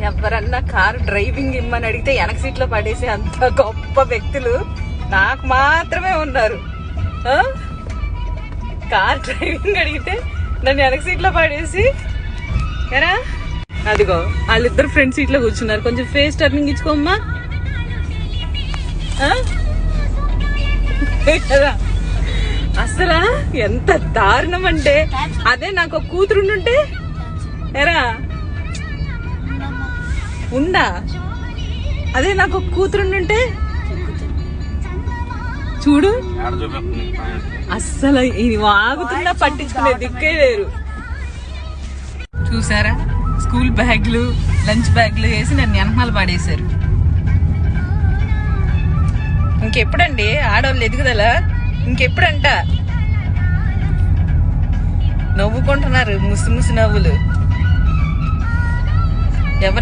ఎవరన్నా car driving ఇమ్మని అడిగితే వెనక సీట్ లో పడేసి అంత గొప్ప వ్యక్తులు నాకు మాత్రమే ఉన్నారు. కార్ డ్రైవింగ్ అడిగితే నన్ను వెనక సీట్ లో పడేసి ఎరా అదిగో వాళ్ళిద్దరు ఫ్రంట్ సీట్ లో కూర్చున్నారు. కొంచెం ఫేస్ టర్నింగ్ ఇచ్చుకోమ్మా. అసలు ఎంత దారుణం అంటే, అదే నాకు ఒక కూతురుండుంటే ఎరా ఉందా, అదే నాకు ఒక కూతురుండుంటే చూడు అస్సలు ఇది వాగుతున్నా పట్టించుకునే దిక్కే లేరు. చూసారా, స్కూల్ బ్యాగ్లు లంచ్ బ్యాగ్లు వేసి నన్ను వెనకాల పడేశారు. ఇంకెప్పుడండి ఆడవాళ్ళు ఎదుగుదల, ఇంకెప్పుడంట నవ్వుకుంటున్నారు ముసి ముసి నవ్వులు. ఎవరండి